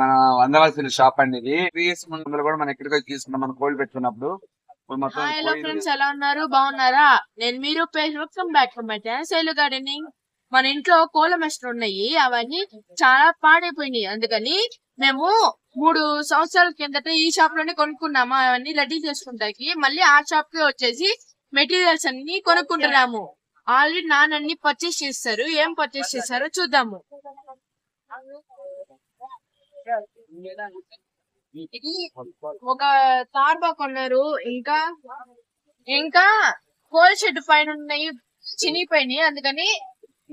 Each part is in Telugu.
మన వందవాసి షాప్ అండి. ఇది 3 years ముందు కూడా మనం ఎక్కడికి వచ్చి తీసుకున్నాం మనం కోళ్ళు పెట్టుకున్నప్పుడు. హలో ఫ్రెండ్స్, ఎలా ఉన్నారు? బాగున్నారా? నేను మీరు welcome back to my channel Shailu gardening. మన ఇంట్లో కోళ్ళ మెషలు ఉన్నాయి, అవన్నీ చాలా పాడైపోయినాయి. అందుకని మేము 3 సంవత్సరాల కిందట ఈ షాప్ లోనే కొనుక్కున్నాము. అవన్నీ రెడీ చేసుకుంటాకి మళ్ళీ ఆ షాప్ కి వచ్చేసి మెటీరియల్స్ అన్ని కొనుక్కుంటున్నాము. ఆల్రెడీ నాన్నన్ని పర్చేస్ చేస్తారు. ఏం పర్చేస్ చేస్తారో చూద్దాము. ఇది ఒక తార్బా కొన్నారు. ఇంకా కోల్ షెడ్ పైన ఉన్నాయి, చినిగిపోయినాయి. అందుకని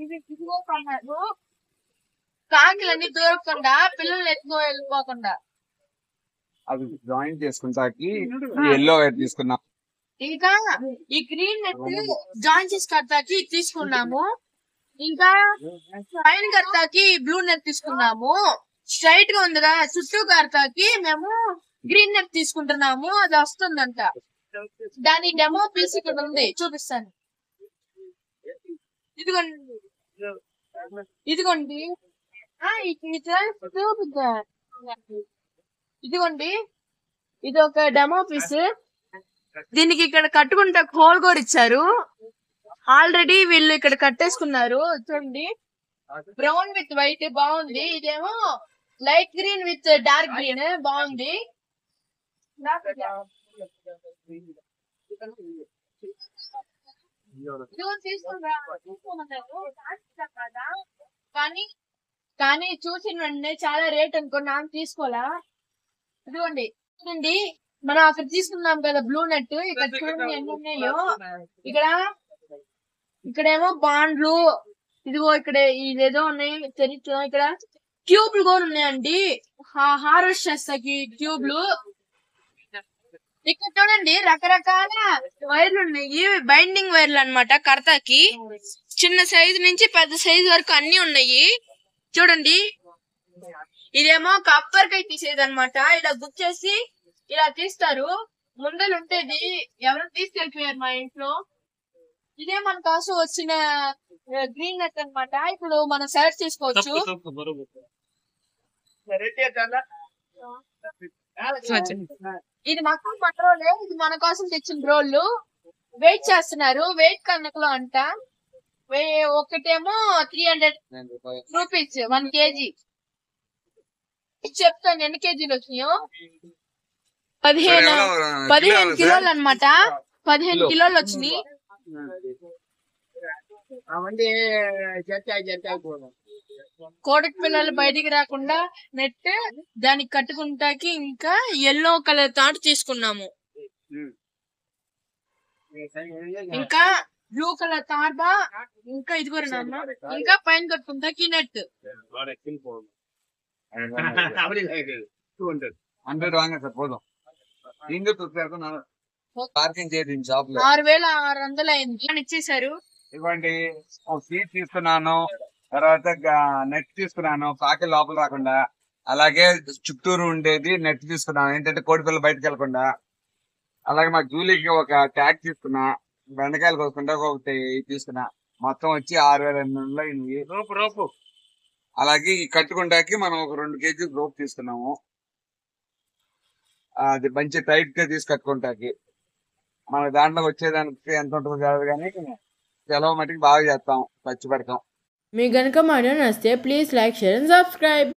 ఇది కొన్నారు. కాకిలన్నీ దూరకుండా పిల్లల్ని ఎత్తుకో వెళ్ళిపోకుండా అవి జాయిన్ చేసుకుంటాకి ఎల్లో వైర్ తీసుకున్నాం. ఇంకా ఈ గ్రీన్ నెట్ జాయిన్ చేసి కడతాకి తీసుకున్నాము. ఇంకా పైన కడతాకి బ్లూ నెట్ తీసుకున్నాము. స్ట్రైట్ గా ఉందిగా చుట్టూ కడతాకి మేము గ్రీన్ నెట్ తీసుకుంటున్నాము. అది వస్తుందంట. దాని డెమో పీస్ ఇక్కడ ఉంది, చూపిస్తాను. ఇదిగోండి ఇదిగోండి, ఇది ఒక డెమో పీస్. దీనికి ఇక్కడ కట్టుకుంటే హోల్ కూడా ఇచ్చారు. ఆల్రెడీ వీళ్ళు ఇక్కడ కట్టేసుకున్నారు. చూడండి, బ్రౌన్ విత్ వైట్ బాగుంది. ఇదేమో light green with dark green బాగుంది. కానీ చూసిన వెంటనే చాలా రేట్ అనుకున్నా, తీసుకోవాలా. ఇదిగోండి చూడండి, మనం అక్కడ తీసుకున్నాం కదా బ్లూ నెట్. ఇక్కడ చూడండి ఎన్ని ఉన్నాయో. ఇక్కడేమో బాండ్లు, ఇదిగో ఇక్కడ ఇదేదో ఉన్నాయి చరిత్ర. ఇక్కడ ట్యూబ్లు కూడా ఉన్నాయండి, హార్వెస్ట్ చేస్తాకి ట్యూబ్లు. ఇక్కడ చూడండి రకరకాల వైర్లు ఉన్నాయి, బైండింగ్ వైర్లు అన్నమాట. కడతాకి చిన్న సైజు నుంచి పెద్ద సైజు వరకు అన్ని ఉన్నాయి. చూడండి, ఇదేమో కప్పరికాయ తీసేది అనమాట. ఇలా గుచ్చేసి ఇలా తీస్తారు. ముందలు ఉంటేది ఎవరు తీసుకెళ్ళిపోయారు మా ఇంట్లో. ఇదే మన కోసం వచ్చిన గ్రీన్ నెట్ అన్నమాట. ఇప్పుడు మనం సెలెక్ట్ చేసుకోవచ్చు. ఇది మొత్తం పట్రోలే. ఇది మన కోసం తెచ్చిన రోళ్ళు. వెయిట్ చేస్తున్నారు, వెయిట్ కన్నకలో అంట. ఒకటేమో 300 రూపీస్ 1 kg. చెప్తాను ఎన్ని కేజీలు వచ్చినాయో. 15 కిలోలు అనమాట. 15 కిలోలు వచ్చినాయి. కోడికి పిల్లలు బయటికి రాకుండా నెట్ దానికి కట్టుకుంటాకి ఇంకా ఎల్లో కలర్ తాడు తీసుకున్నాము. ఇంకా బ్లూ కలర్ తార్బా, ఇంకా ఇది కూడా నాన్న. ఇంకా పైన కట్టుకుంటాకి నెట్. 6,600 అయింది. ఇచ్చేసారు. ఇవ్వండి, ఒక సీట్ తీసుకున్నాను, తర్వాత నెట్ తీసుకున్నాను కాకి లోపల రాకుండా. అలాగే చుట్టూరు ఉండేది నెట్ తీసుకున్నాను, ఏంటంటే కోడి పిల్లలు బయటకు వెళ్లకుండా. అలాగే మా జూలీకి ఒక ట్యాగ్ తీసుకున్నా, బెండకాయలు కోసుకుంటా ఒకటి తీసుకున్నా. మొత్తం వచ్చి 6,800 అయింది. రోపు అలాగే ఈ కట్టుకుంటాకి మనం ఒక 2 kg రోప్ తీసుకున్నాము. అది మంచి టైట్ గా తీసి కట్టుకుంటాకి. మన దాంట్లో వచ్చేదానికి ఎంత ఉంటుందో కాదు, కానీ సెలవు మటుకు బాగా చేస్తాం, ఖర్చు పెడతాం. మీకు గనుక మా వీడియో నచ్చితే please like, share and subscribe.